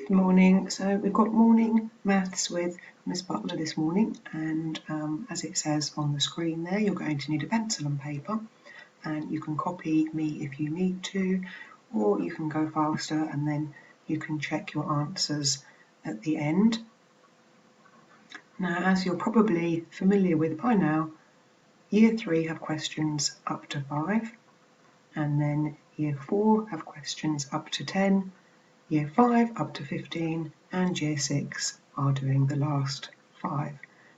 Good morning. So we've got morning maths with Miss Butler this morning, and as it says on the screen there, you're going to need a pencil and paper, and you can copy me if you need to, or you can go faster and then you can check your answers at the end. Now, as you're probably familiar with by now, Year 3 have questions up to 5, and then Year 4 have questions up to 10, Year 5 up to 15, and Year 6 are doing the last 5.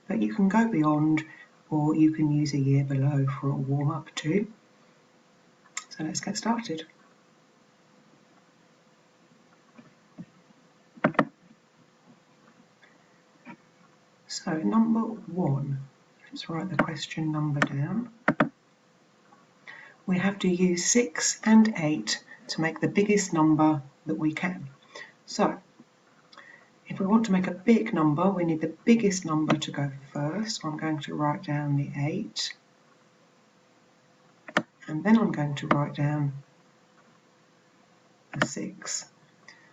But you can go beyond, or you can use a year below for a warm-up too. So let's get started. So number 1, let's write the question number down. We have to use 6 and 8 to make the biggest number that we can. So if we want to make a big number, we need the biggest number to go first. I'm going to write down the 8, and then I'm going to write down a 6.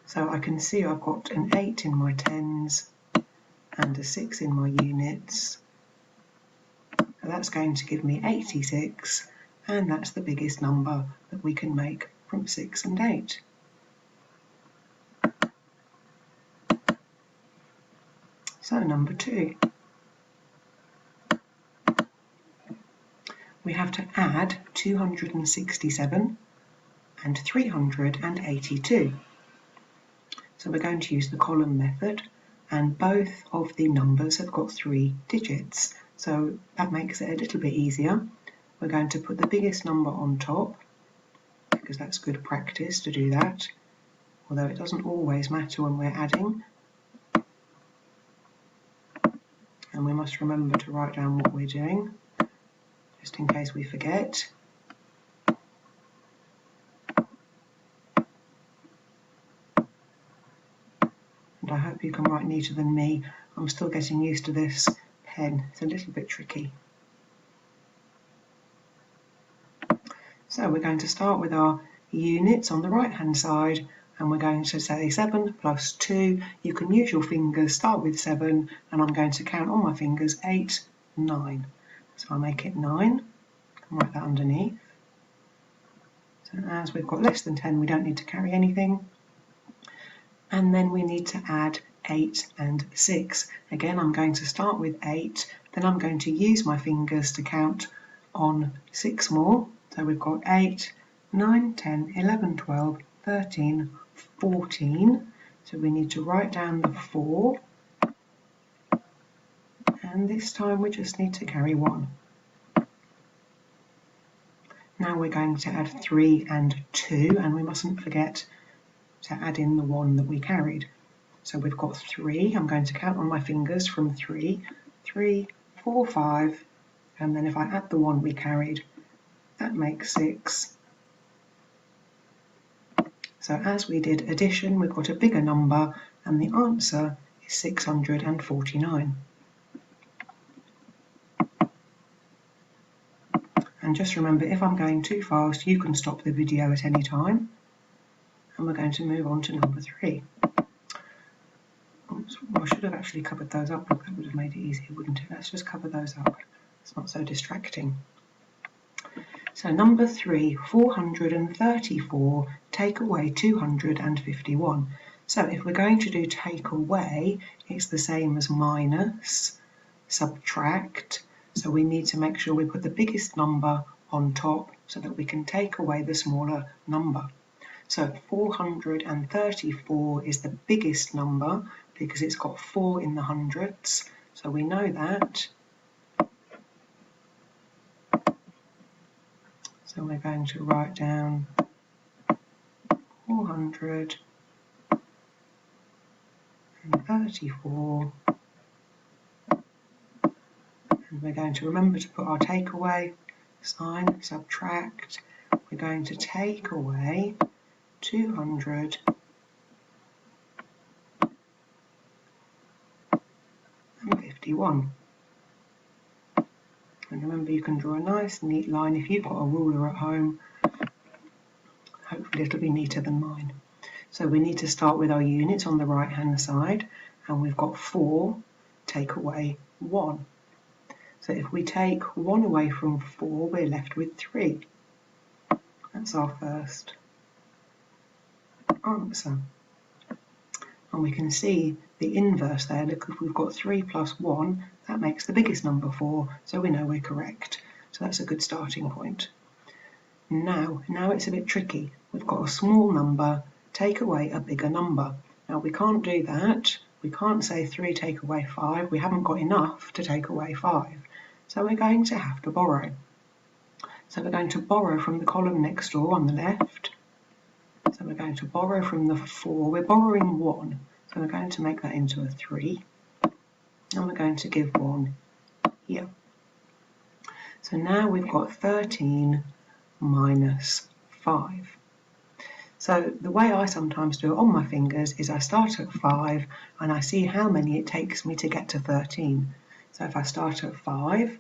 So I can see I've got an 8 in my tens and a 6 in my units. So that's going to give me 86, and that's the biggest number that we can make from 6 and 8. So number 2. We have to add 267 and 382. So we're going to use the column method, and both of the numbers have got 3 digits. So that makes it a little bit easier. We're going to put the biggest number on top, because that's good practice to do that, although it doesn't always matter when we're adding. And we must remember to write down what we're doing, just in case we forget. And I hope you can write neater than me. I'm still getting used to this pen. It's a little bit tricky. So we're going to start with our units on the right hand side, and we're going to say 7 plus 2. You can use your fingers, start with 7, and I'm going to count on my fingers 8, 9. So I'll make it 9, and write that underneath. So as we've got less than 10, we don't need to carry anything. And then we need to add 8 and 6. Again, I'm going to start with 8, then I'm going to use my fingers to count on 6 more. So we've got 8, 9, 10, 11, 12, 13, 14. So we need to write down the 4. And this time we just need to carry 1. Now we're going to add 3 and 2, and we mustn't forget to add in the 1 that we carried. So we've got 3. I'm going to count on my fingers from 3, 3, 4, 5, and then if I add the 1 we carried, that makes 6. So as we did addition, we've got a bigger number, and the answer is 649. And just remember, if I'm going too fast, you can stop the video at any time. And we're going to move on to number 3. Oops, well, I should have actually covered those up. That would have made it easier, wouldn't it? Let's just cover those up. It's not so distracting. So number 3, 434, take away 251. So if we're going to do take away, it's the same as minus, subtract. So we need to make sure we put the biggest number on top so that we can take away the smaller number. So 434 is the biggest number because it's got 4 in the hundreds. So we know that. So we're going to write down 434, and we're going to remember to put our takeaway sign, subtract. We're going to take away 251. And remember, you can draw a nice neat line if you've got a ruler at home. Hopefully it'll be neater than mine. So we need to start with our units on the right hand side, and we've got 4, take away 1. So if we take 1 away from 4, we're left with 3. That's our first answer. And we can see the inverse there. Look, if we've got 3 plus 1, that makes the biggest number 4, so we know we're correct. So that's a good starting point. Now it's a bit tricky. We've got a small number, take away a bigger number. Now we can't do that. We can't say 3 take away 5. We haven't got enough to take away 5. So we're going to have to borrow. So we're going to borrow from the column next door on the left. So we're going to borrow from the 4. We're borrowing 1. So we're going to make that into a 3. And we're going to give 1 here. So now we've got 13 minus 5. So the way I sometimes do it on my fingers is I start at 5 and I see how many it takes me to get to 13. So if I start at 5,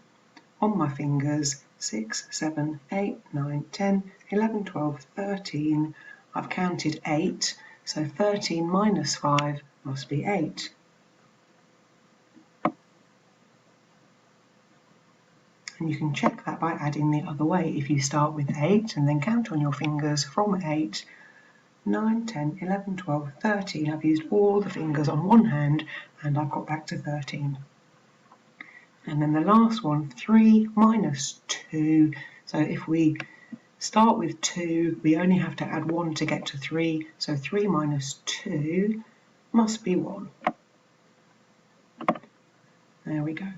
on my fingers, 6, 7, 8, 9, 10, 11, 12, 13, I've counted 8, so 13 minus 5 must be 8. And you can check that by adding the other way. If you start with 8 and then count on your fingers from 8, 9, 10, 11, 12, 13. I've used all the fingers on one hand and I've got back to 13. And then the last one, 3 minus 2. So if we start with 2, we only have to add 1 to get to 3. So 3 minus 2 must be 1. There we go.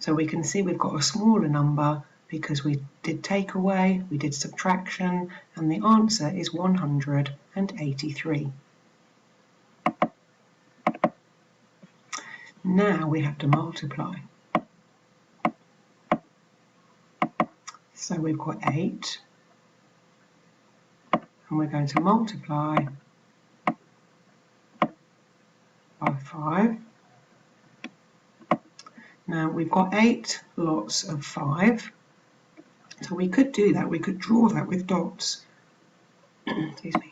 So we can see we've got a smaller number because we did take away, we did subtraction, and the answer is 183. Now we have to multiply. So we've got 8, and we're going to multiply by 5. Now we've got 8 lots of 5, so we could do that, we could draw that with dots. Excuse me.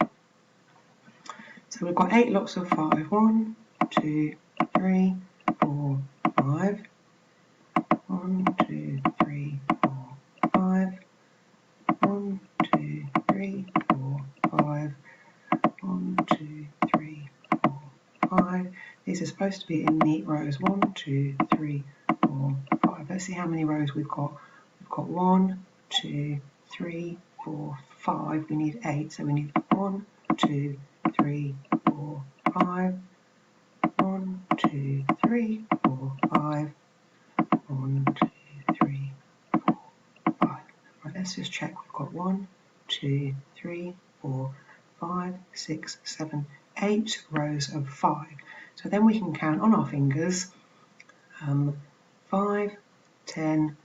So we've got 8 lots of 5, 1, 2, 3, 4, 5, 1, 2, 3, 4, 5, 1, 2, 3, 4, 5, 1, 2, 3, 4, 5. These are supposed to be in neat rows, 1, 2, 3, 4, 5. Let's see how many rows we've got. We've got 1, 2, 3, 4, 5. We need 8, so we need 1, 2, 3, 4, 5. 1, 2, 3, 4, 5. 1, 2, 3, 4, 5. Right, let's just check. We've got 1, 2, 3, 4, 5, 6, 7, 8 rows of 5. So then we can count on our fingers 5, 10,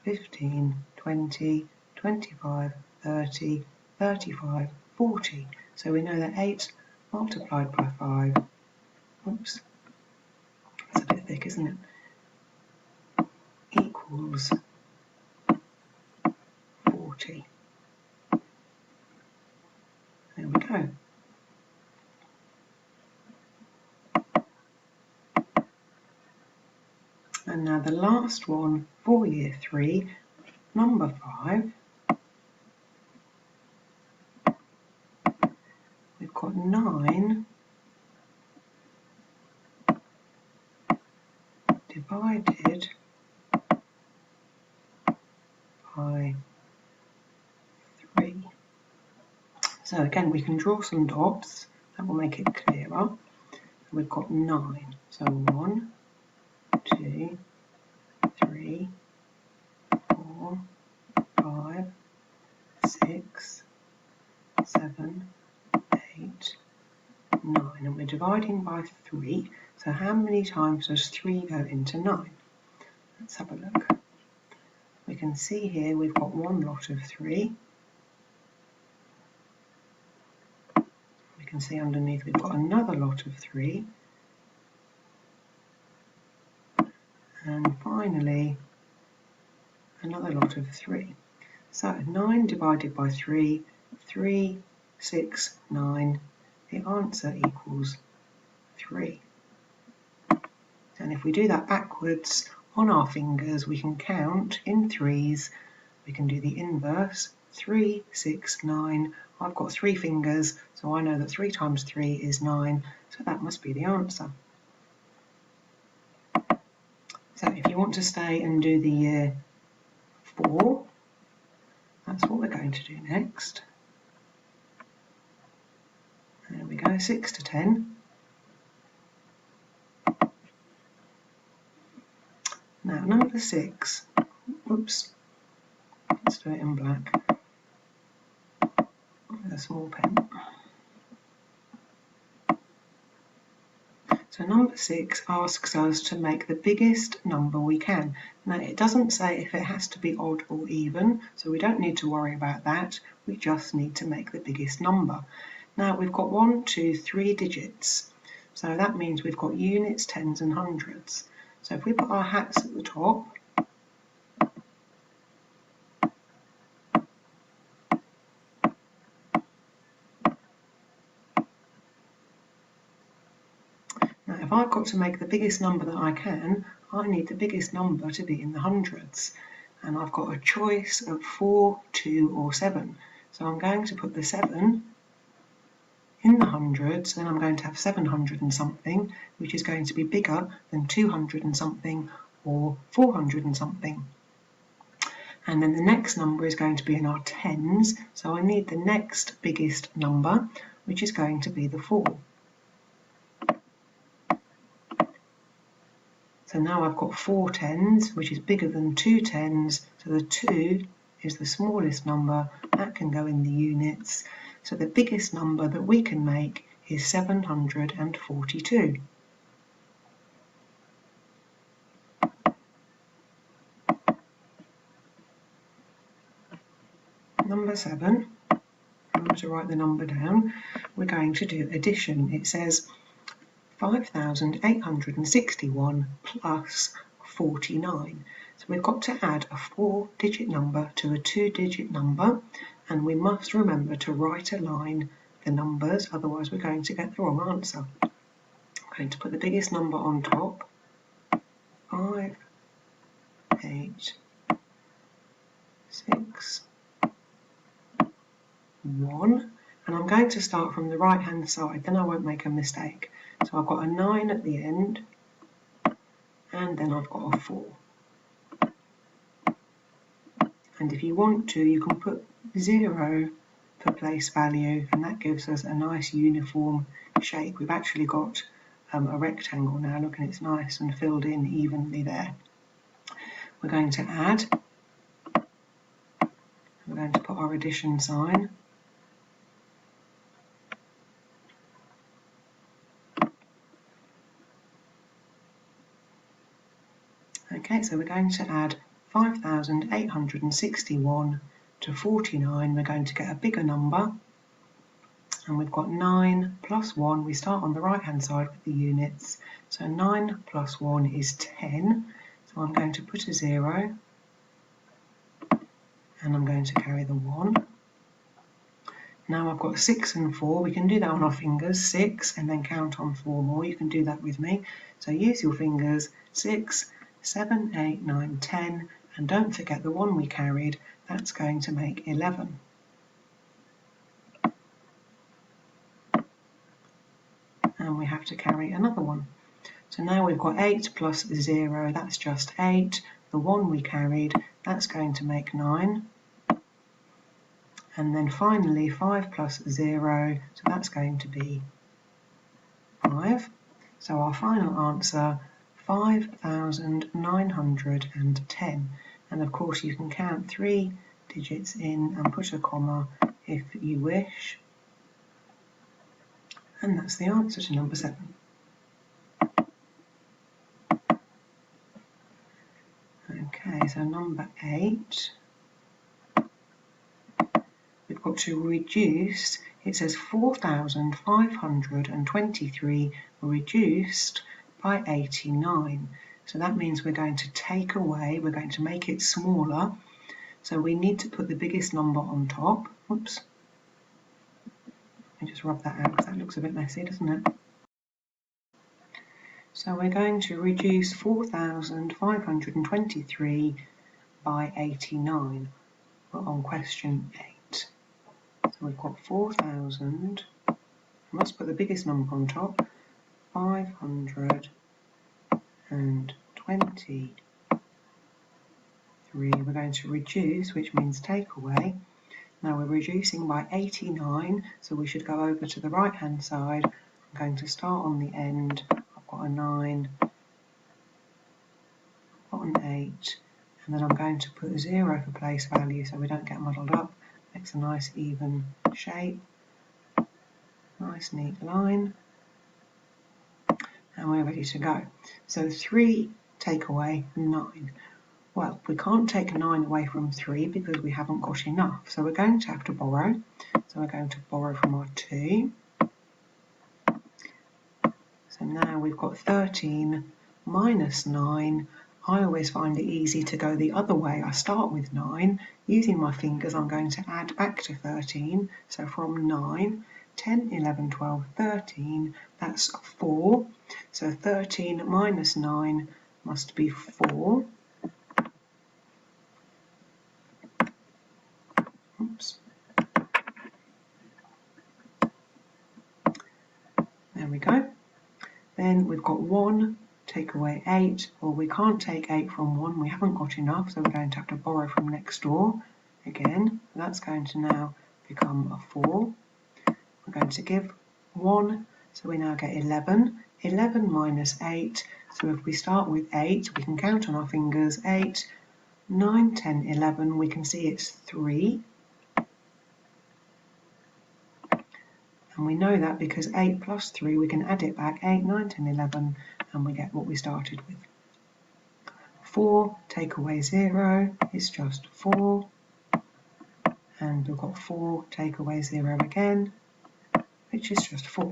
15, 20, 25, 30, 35, 40. So we know that 8 multiplied by 5, oops, that's a bit thick, isn't it, equals 40. There we go. And now the last one for year 3, number 5. We've got 9 divided by 3. So again, we can draw some dots, that will make it clearer. We've got 9, so 1, 2, 3, 4, 5, 6, 7, 8, 9, and we're dividing by 3. So how many times does 3 go into 9? Let's have a look. We can see here we've got one lot of 3. We can see underneath we've got another lot of 3. And finally another lot of 3. So 9 divided by 3, 3, 6, 9, the answer equals 3. And if we do that backwards on our fingers, we can count in threes. We can do the inverse, 3, 6, 9. I've got 3 fingers, so I know that 3 times 3 is 9, so that must be the answer. So if you want to stay and do the year 4, that's what we're going to do next. There we go, 6 to 10. Now number 6, oops, let's do it in black with a small pen. So number 6 asks us to make the biggest number we can. Now it doesn't say if it has to be odd or even, so we don't need to worry about that. We just need to make the biggest number. Now we've got 1, 2, 3 digits. So that means we've got units, tens and hundreds. So if we put our hats at the top, now if I've got to make the biggest number that I can, I need the biggest number to be in the hundreds. And I've got a choice of 4, 2 or 7. So I'm going to put the 7 in the hundreds, then I'm going to have 700 and something, which is going to be bigger than 200 and something or 400 and something. And then the next number is going to be in our tens, so I need the next biggest number, which is going to be the 4. So now I've got 4 tens, which is bigger than 2 tens, so the 2 is the smallest number, that can go in the units. So the biggest number that we can make is 742. Number 7, remember to write the number down, we're going to do addition. It says 5,861 plus 49. So we've got to add a 4-digit number to a 2-digit number, and we must remember to right align the numbers, otherwise we're going to get the wrong answer. I'm going to put the biggest number on top, 5, 8, 6, 1, and I'm going to start from the right hand side, then I won't make a mistake. So I've got a 9 at the end, and then I've got a 4. And if you want to, you can put 0 for place value, and that gives us a nice uniform shape. We've actually got a rectangle now, look, and it's nice and filled in evenly there. We're going to add, we're going to put our addition sign. Okay, so we're going to add 5,861 to 49. We're going to get a bigger number, and we've got 9 plus 1. We start on the right hand side with the units, so 9 plus 1 is 10. So I'm going to put a 0, and I'm going to carry the 1. Now I've got 6 and 4. We can do that on our fingers, 6, and then count on 4 more. You can do that with me. So use your fingers, 6, 7, 8, 9, 10, and don't forget the 1 we carried, that's going to make 11. And we have to carry another 1. So now we've got 8 plus 0, that's just 8. The 1 we carried, that's going to make 9. And then finally 5 plus 0, so that's going to be 5. So our final answer, 5,910. And of course you can count 3 digits in and put a comma if you wish. And that's the answer to number 7. Okay, so number 8. We've got to reduce, it says 4,523 reduced by 89. So that means we're going to take away, we're going to make it smaller. So we need to put the biggest number on top. Oops. Let me just rub that out because that looks a bit messy, doesn't it? So we're going to reduce 4,523 by 89. We're on question 8. So we've got 4,000, I must put the biggest number on top, 523. We're going to reduce, which means take away. Now we're reducing by 89, so we should go over to the right hand side. I'm going to start on the end. I've got a 9, I've got an 8, and then I'm going to put a 0 for place value so we don't get muddled up. Makes a nice even shape. Nice neat line. And we're ready to go. So 3 take away 9. Well, we can't take 9 away from 3 because we haven't got enough. So we're going to have to borrow. So we're going to borrow from our 2. So now we've got 13 minus 9. I always find it easy to go the other way. I start with 9. Using my fingers, I'm going to add back to 13. So from 9, 10, 11, 12, 13, that's 4. So 13 minus 9 must be 4. Oops. There we go. Then we've got 1, take away 8. Well, we can't take 8 from 1. We haven't got enough, so we're going to have to borrow from next door again. That's going to now become a 4. We're going to give 1, so we now get 11. 11 minus 8, so if we start with 8, we can count on our fingers. 8, 9, 10, 11, we can see it's 3. And we know that because 8 plus 3, we can add it back, 8, 9, 10, 11, and we get what we started with. 4, take away 0, is just 4. And we've got 4, take away 0 again, which is just 4.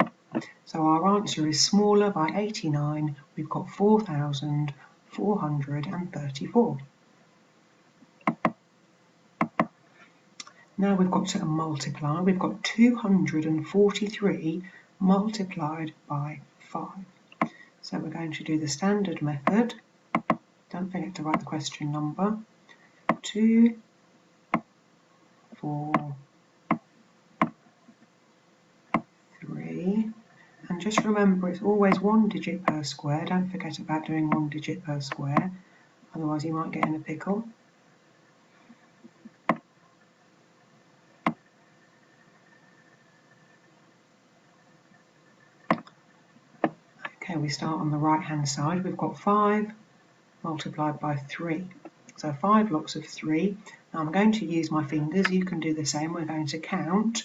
So our answer is smaller by 89. We've got 4,434. Now we've got to multiply. We've got 243 multiplied by 5. So we're going to do the standard method. Don't forget to write the question number. 2, 4, 3. And just remember, it's always 1 digit per square. Don't forget about doing 1 digit per square. Otherwise you might get in a pickle. Okay, we start on the right hand side. We've got 5 multiplied by 3. So 5 lots of 3. Now I'm going to use my fingers. You can do the same. We're going to count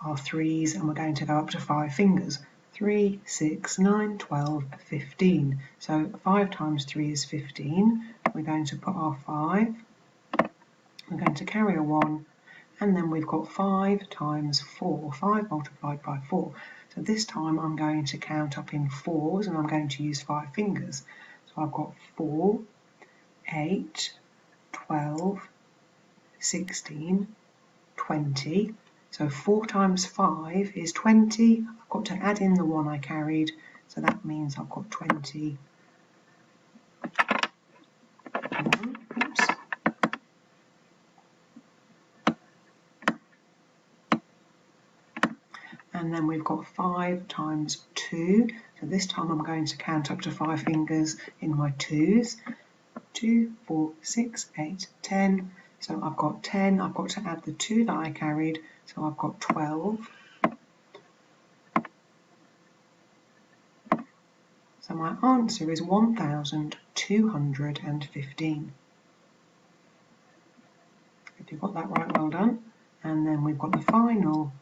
our 3's and we're going to go up to 5 fingers. 3, 6, 9, 12, 15. So 5 times 3 is 15. We're going to put our 5. We're going to carry a 1. And then we've got 5 times 4. 5 multiplied by 4. So this time I'm going to count up in 4s and I'm going to use 5 fingers. So I've got 4, 8, 12, 16, 20. So 4 times 5 is 20. I've got to add in the 1 I carried. So that means I've got 20. Oops. And then we've got 5 times 2. So this time I'm going to count up to 5 fingers in my 2's. 2, 4, 6, 8, 10. So I've got 10. I've got to add the 2 that I carried. So I've got 12. So my answer is 1,215. If you've got that right, well done. And then we've got the final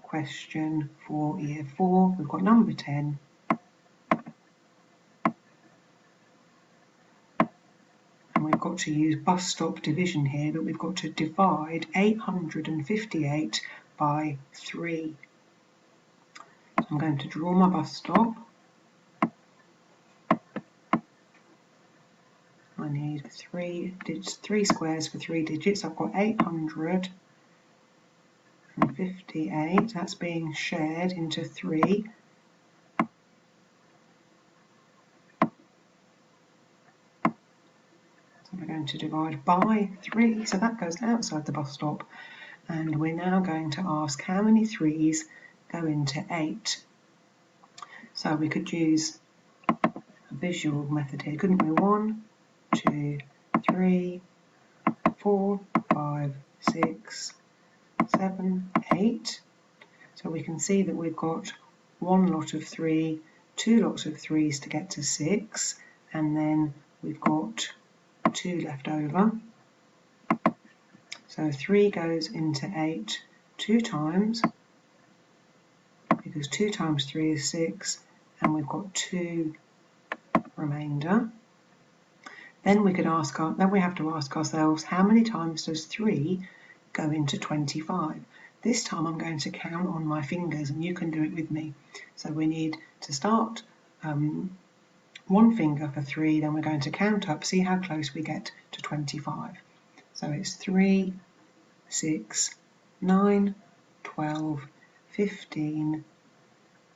question for year 4. We've got number 10. And we've got to use bus stop division here, but we've got to divide 858 by 3. So I'm going to draw my bus stop. I need 3 squares for 3 digits. I've got 800 and 58. That's being shared into 3. So we're going to divide by 3, so that goes outside the bus stop. And we're now going to ask how many 3s go into 8. So we could use a visual method here, couldn't we? 1, 2, 3, 4, 5, 6, 7, 8. So we can see that we've got 1 lot of 3, 2 lots of 3s to get to 6, and then we've got 2 left over. So 3 goes into 8 2 times, because 2 times 3 is 6, and we've got 2 remainder. Then we have to ask ourselves, how many times does 3 go into 25? This time I'm going to count on my fingers, and you can do it with me. So we need to start 1 finger for 3, then we're going to count up, see how close we get to 25. So it's 3, 6, 9, 12, 15,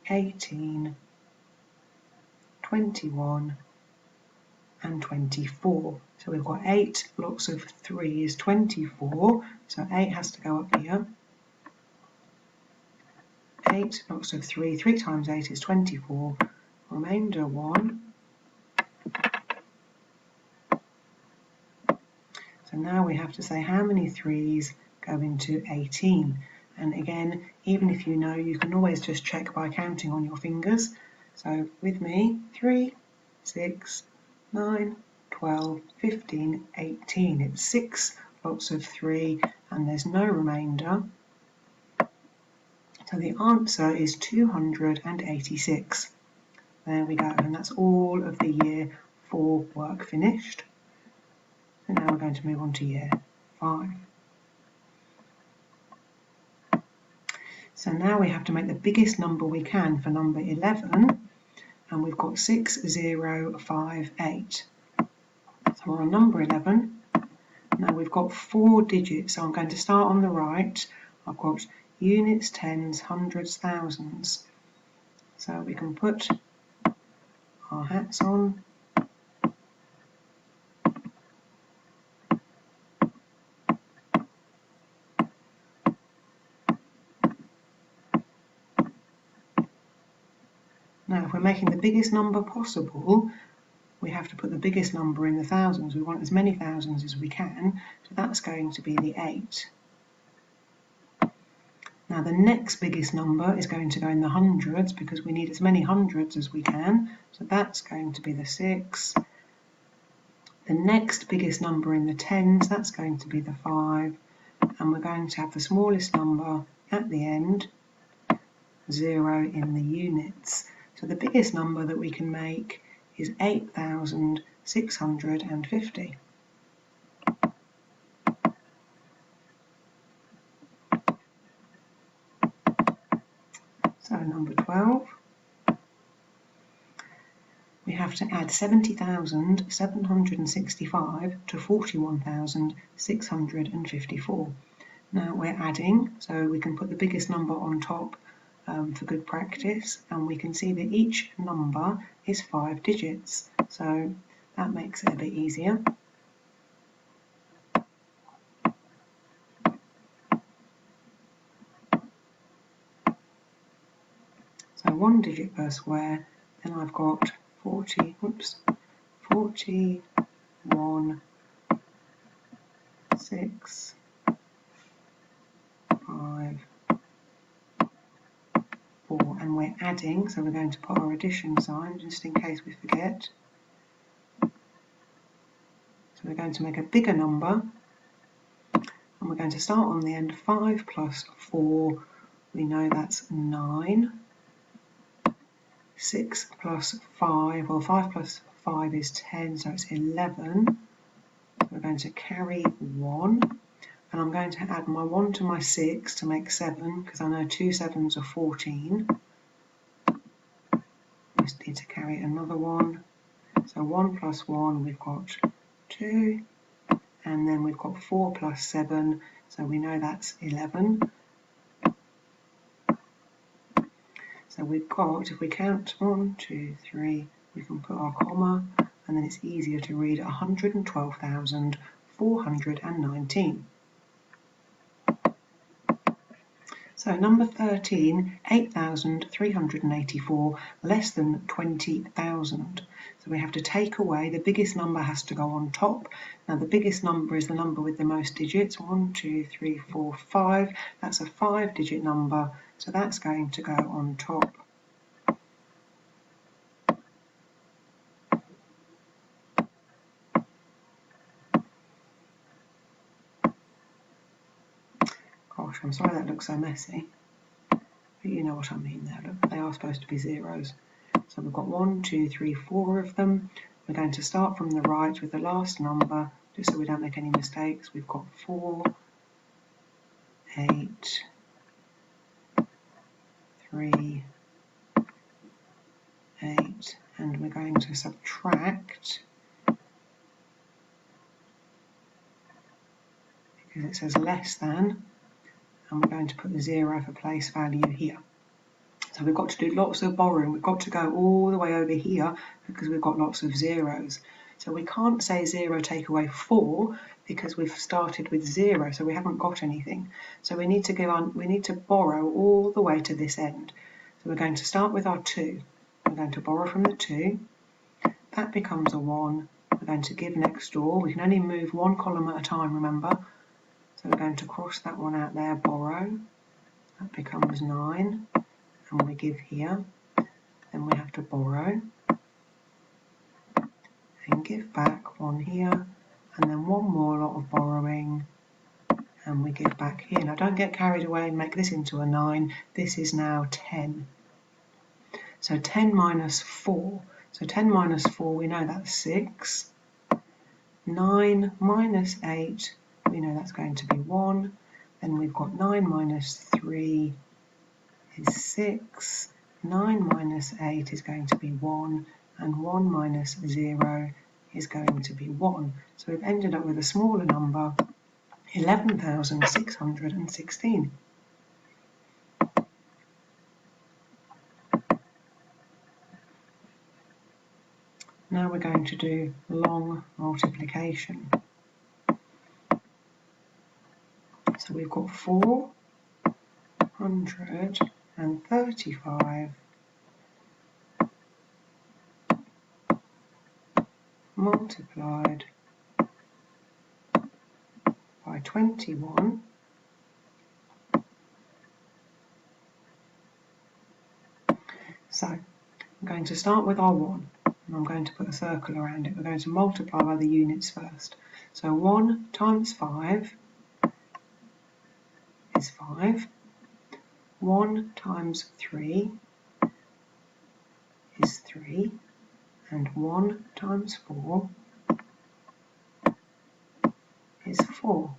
18, 21, and 24. So we've got 8 lots of 3 is 24, so 8 has to go up here. 8 lots of 3, 3 times 8 is 24, remainder 1. So now we have to say how many 3s go into 18. And again, even if you know, you can always just check by counting on your fingers. So with me, 3, 6, 9, 12, 15, 18. It's 6 lots of 3 and there's no remainder. So the answer is 286. There we go, and that's all of the year 4 work finished. So now we're going to move on to year 5. So now we have to make the biggest number we can for number 11, and we've got 6058. So we're on number 11. Now we've got 4 digits, so I'm going to start on the right. I've got units, tens, hundreds, thousands. So we can put our hats on. Now if we're making the biggest number possible, we have to put the biggest number in the thousands. We want as many thousands as we can, so that's going to be the 8. Now the next biggest number is going to go in the hundreds because we need as many hundreds as we can, so that's going to be the 6. The next biggest number in the tens, that's going to be the 5, and we're going to have the smallest number at the end, 0 in the units. So the biggest number that we can make is 8,650. So number 12, we have to add 70,765 to 41,654. Now we're adding, so we can put the biggest number on top for good practice, and we can see that each number is 5 digits, so that makes it a bit easier. So 1 digit per square, then I've got 41, 6, 5, 4, and we're adding, so we're going to put our addition sign just in case we forget. So we're going to make a bigger number, and we're going to start on the end. 5 plus 4, we know that's 9. 6 plus 5, well 5 plus 5 is 10, so it's 11. So we're going to carry 1, and I'm going to add my 1 to my 6 to make 7, because I know 2 7s are 14. Just need to carry another 1. So 1 plus 1, we've got 2, and then we've got 4 plus 7, so we know that's 11. So we've got, if we count 1, 2, 3, we can put our comma, and then it's easier to read 112,419. So number 13, 8,384, less than 20,000. So we have to take away, the biggest number has to go on top. Now the biggest number is the number with the most digits, 1, 2, 3, 4, 5. That's a 5-digit number, so that's going to go on top. Gosh, I'm sorry that looks so messy, but you know what I mean there. Look, they are supposed to be zeros. So we've got 1, 2, 3, 4 of them. We're going to start from the right with the last number, just so we don't make any mistakes. We've got 4, 8, 3, 8, and we're going to subtract, because it says less than, and we're going to put the 0 for place value here. So we've got to do lots of borrowing. We've got to go all the way over here because we've got lots of zeros. So we can't say 0 take away 4 because we've started with 0, so we haven't got anything. So we need to go on, we need to borrow all the way to this end. So we're going to start with our 2. We're going to borrow from the 2. That becomes a 1. We're going to give next door. We can only move one column at a time, remember. So we're going to cross that one out there, borrow. That becomes 9. And we give here. Then we have to borrow. And give back 1 here. And then one more lot of borrowing. And we give back here. Now don't get carried away and make this into a 9. This is now 10. So 10 minus 4. So 10 minus 4, we know that's 6. 9 minus 8, we know that's going to be 1. Then we've got 9 minus 3 is 6. 9 minus 8 is going to be 1. And 1 minus 0 is going to be 1. So we've ended up with a smaller number, 11,616. Now we're going to do long multiplication. So we've got 435 multiplied by 21 . So I'm going to start with our 1 and I'm going to put a circle around it. We're going to multiply by the units first. So 1 times 5 is 5. 1 times 3 is 3. And 1 times 4 is 4.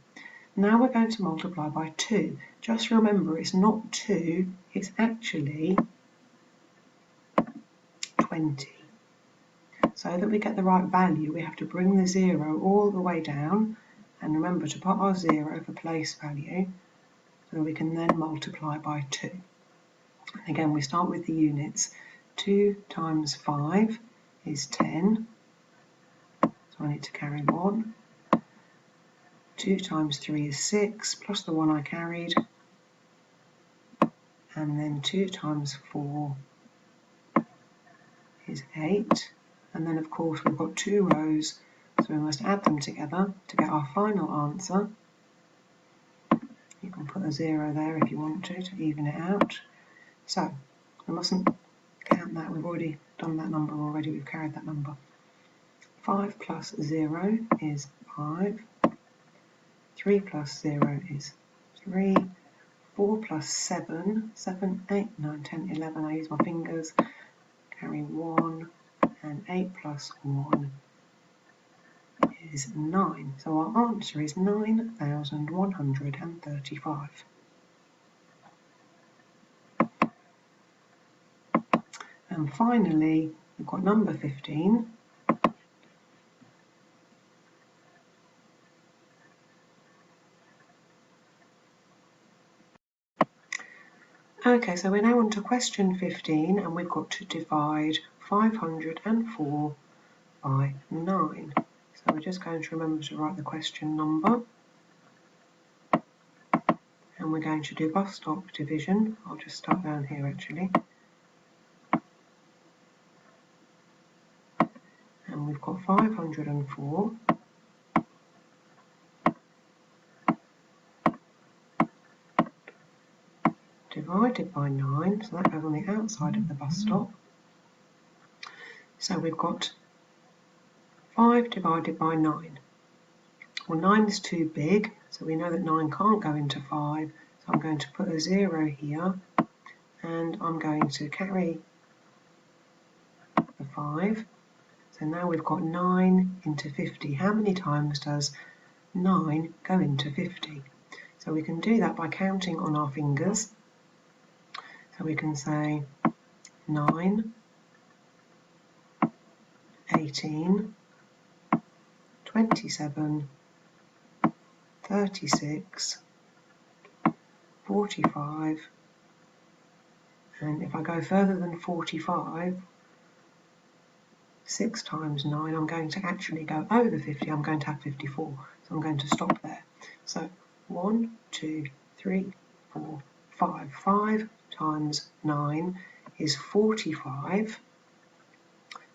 Now we're going to multiply by 2. Just remember it's not 2, it's actually 20. So that we get the right value, we have to bring the 0 all the way down, and remember to put our 0 for place value, so we can then multiply by 2. Again, we start with the units. 2 times 5 is 10, so I need to carry 1. 2 times 3 is 6, plus the 1 I carried, and then 2 times 4 is 8. And then of course we've got 2 rows, so we must add them together to get our final answer. You can put a 0 there if you want to even it out. So we mustn't count that, we've already done that number already, we've carried that number. 5 plus 0 is 5. 3 plus 0 is 3. 4 plus 7, 7, 8, 9, 10, 11, I use my fingers, carry 1. And 8 plus 1 is 9. So our answer is 9,135. And finally, we've got number 15. Okay, so we're now on to question 15 and we've got to divide 504 by 9. So we're just going to remember to write the question number. And we're going to do bus stop division. I'll just start down here actually. And we've got 504 divided by 9, so that goes on the outside of the bus stop. So we've got 5 divided by 9. Well, 9 is too big, so we know that 9 can't go into 5, so I'm going to put a 0 here, and I'm going to carry the 5. So now we've got 9 into 50. How many times does 9 go into 50? So we can do that by counting on our fingers. So we can say 9, 18, 27, 36, 45, and if I go further than 45, 6 times 9, I'm going to actually go over 50, I'm going to have 54, so I'm going to stop there. So 1, 2, 3, 4, 5. 5 times 9 is 45,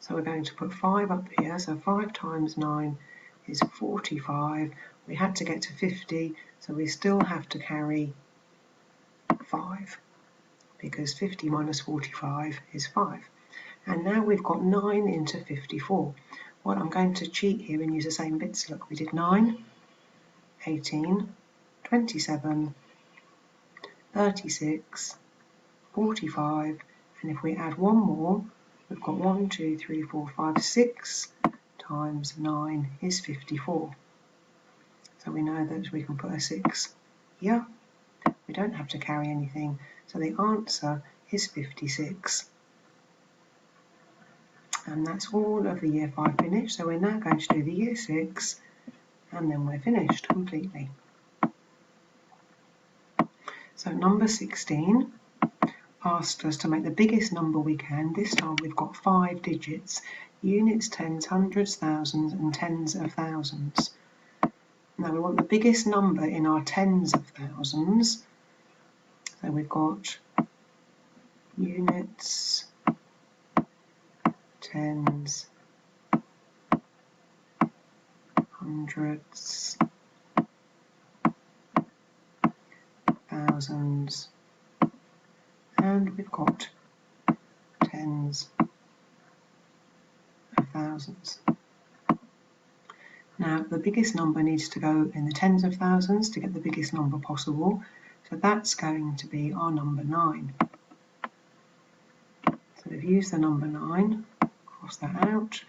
so we're going to put 5 up here, so 5 times 9 is 45. We had to get to 50, so we still have to carry 5, because 50 minus 45 is 5. And now we've got 9 into 54. Well, I'm going to cheat here and use the same bits. Look, we did 9, 18, 27, 36, 45, and if we add one more, we've got 1, 2, 3, 4, 5, 6 times 9 is 54. So we know that we can put a 6 here. We don't have to carry anything. So the answer is 56. And that's all of the year 5 finished. So we're now going to do the year 6 and then we're finished completely. So number 16 asked us to make the biggest number we can. This time we've got 5 digits, units, tens, hundreds, thousands and tens of thousands. Now we want the biggest number in our tens of thousands. So we've got units, tens, hundreds, thousands, and we've got tens of thousands. Now the biggest number needs to go in the tens of thousands to get the biggest number possible, so that's going to be our number 9. So we've used the number 9, cross that out.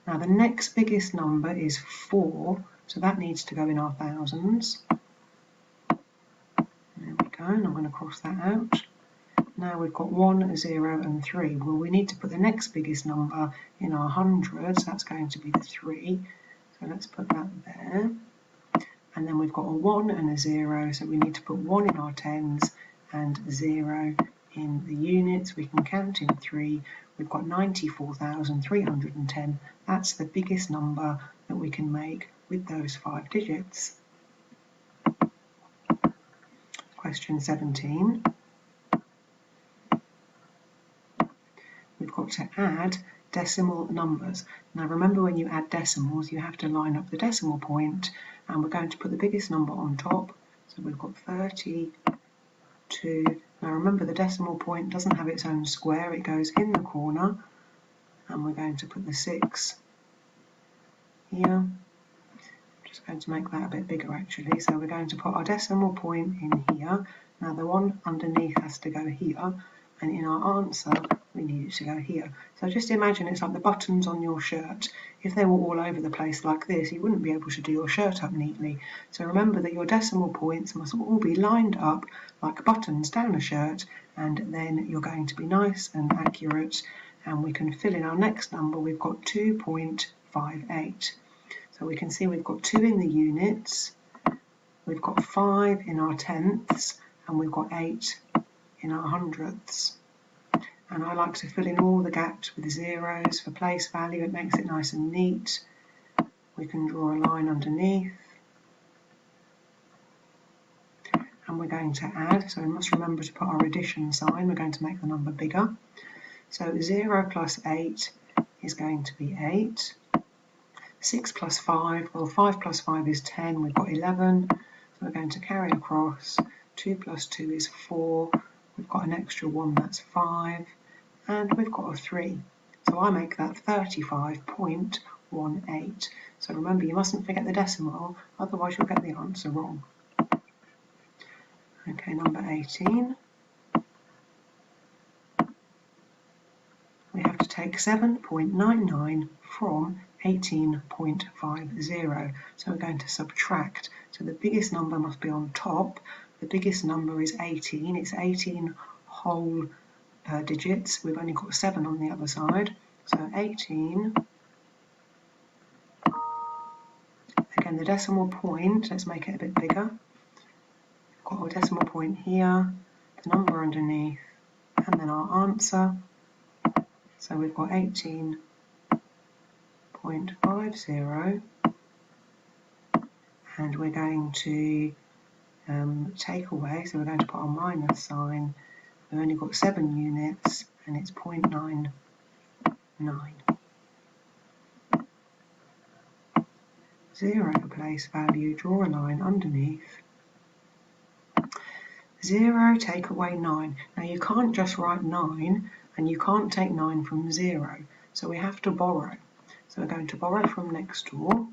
Now the next biggest number is 4, so that needs to go in our thousands. There we go, and I'm going to cross that out. Now we've got 1, 0 and 3. Well, we need to put the next biggest number in our hundreds, that's going to be the 3. So let's put that there. And then we've got a 1 and a 0, so we need to put 1 in our tens and 0 in the units. We can count in 3. We've got 94,310. That's the biggest number that we can make with those 5 digits. Question 17. We've got to add decimal numbers. Now remember, when you add decimals you have to line up the decimal point, and we're going to put the biggest number on top. So we've got 32. Now remember, the decimal point doesn't have its own square, it goes in the corner, and we're going to put the 6 here. I'm just going to make that a bit bigger actually. So we're going to put our decimal point in here. Now the one underneath has to go here, and in our answer we need it to go here. So just imagine it's like the buttons on your shirt. If they were all over the place like this, you wouldn't be able to do your shirt up neatly. So remember that your decimal points must all be lined up like buttons down a shirt, and then you're going to be nice and accurate, and we can fill in our next number. We've got 2.58. So we can see we've got 2 in the units, we've got 5 in our tenths, and we've got 8 in our hundredths. And I like to fill in all the gaps with zeros for place value. It makes it nice and neat. We can draw a line underneath. And we're going to add, so we must remember to put our addition sign. We're going to make the number bigger. So 0 plus 8 is going to be 8. 6 plus 5, well 5 plus 5 is 10, we've got 11. So we're going to carry across. 2 plus 2 is 4. We've got an extra 1, that's 5. And we've got a 3. So I make that 35.18. So remember, you mustn't forget the decimal, otherwise you'll get the answer wrong. Okay, number 18. We have to take 7.99 from 18.50. So we're going to subtract. So the biggest number must be on top. The biggest number is 18. It's 18 whole digits. We've only got 7 on the other side. So 18. Again, the decimal point, let's make it a bit bigger. We've got our decimal point here, the number underneath, and then our answer. So we've got 18.50, and we're going to take away, so we're going to put our minus sign. We've only got 7 units, and it's 0.99. 0 for place value, draw a line underneath. 0, take away 9. Now you can't just write 9, and you can't take 9 from 0, so we have to borrow. So we're going to borrow from next door.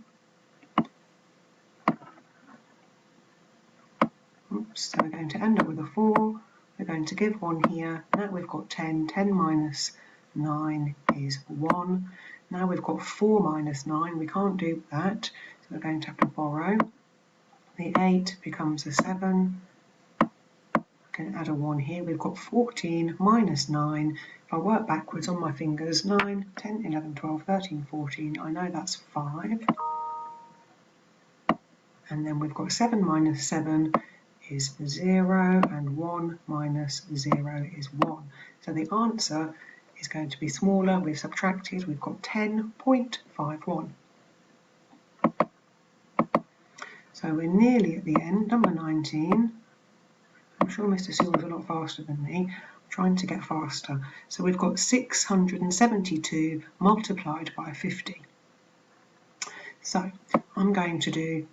Oops, so we're going to end up with a 4. We're going to give 1 here. Now we've got 10. 10 minus 9 is 1. Now we've got 4 minus 9. We can't do that, so we're going to have to borrow. The 8 becomes a 7. Can add a 1 here. We've got 14 minus 9. If I work backwards on my fingers, 9, 10, 11, 12, 13, 14, I know that's 5. And then we've got 7 minus 7 is 0, and 1 minus 0 is 1. So the answer is going to be smaller. We've subtracted, we've got 10.51. So we're nearly at the end. Number 19. I'm sure Mr. Sewell's a lot faster than me. I'm trying to get faster. So we've got 672 multiplied by 50. So I'm going to do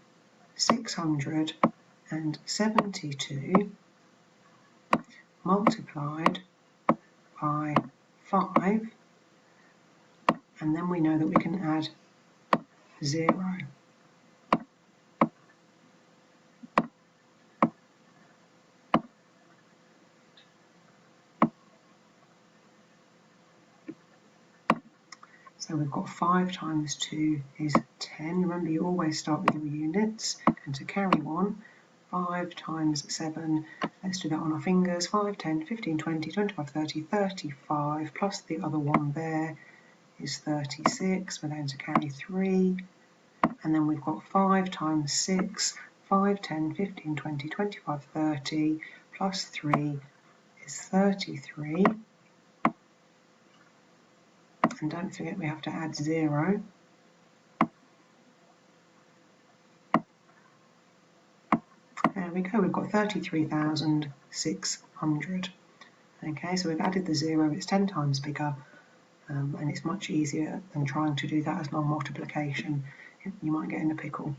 672 multiplied by 5, and then we know that we can add 0. So we've got 5 times 2 is 10. Remember, you always start with your units. And to carry on, 5 times 7, let's do that on our fingers. 5, 10, 15, 20, 25, 30, 35, plus the other one there is 36. We're going to carry 3. And then we've got 5 times 6, 5, 10, 15, 20, 25, 30, plus 3 is 33. And don't forget we have to add 0. There we go, we've got 33,600. Okay, so we've added the 0, it's 10 times bigger, and it's much easier than trying to do that as long multiplication. You might get in a pickle.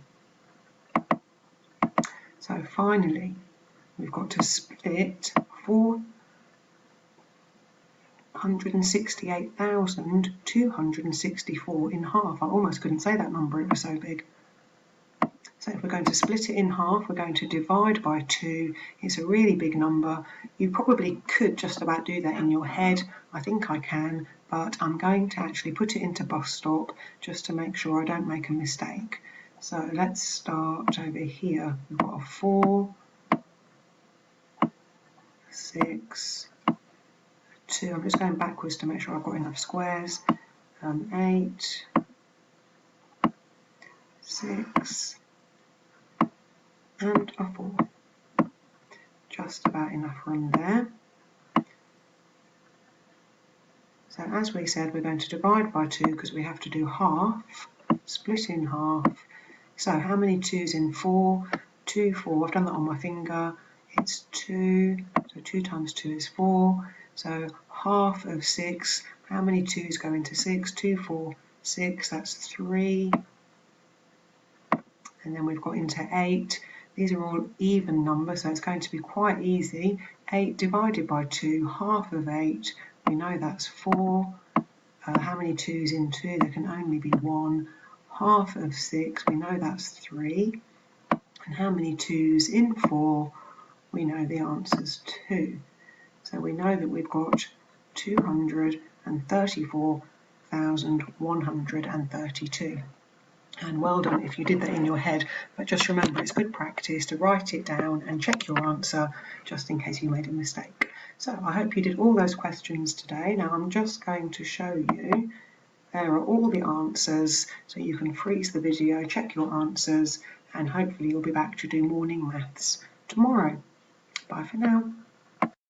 So finally, we've got to split 468,264 in half. I almost couldn't say that number, it was so big. So if we're going to split it in half, we're going to divide by 2. It's a really big number. You probably could just about do that in your head. I think I can, but I'm going to actually put it into bus stop just to make sure I don't make a mistake. So let's start over here. We've got a 4, 6, 2. I'm just going backwards to make sure I've got enough squares. 8, 6, and a 4. Just about enough room there. So as we said, we're going to divide by 2 because we have to do half, split in half. So how many 2's in 4? 2, 4, I've done that on my finger. It's 2, so 2 times 2 is 4. So half of 6, how many 2's go into 6? 2, 4, 6, that's 3. And then we've got into 8. These are all even numbers, so it's going to be quite easy. 8 divided by 2, half of 8, we know that's 4. How many 2's in 2? There can only be 1. Half of 6, we know that's 3. And how many 2's in 4? We know the answer's 2. So we know that we've got 234,132. And well done if you did that in your head, but just remember it's good practice to write it down and check your answer just in case you made a mistake. So I hope you did all those questions today. Now I'm just going to show you, there are all the answers, so you can freeze the video, check your answers, and hopefully you'll be back to do morning maths tomorrow. Bye for now.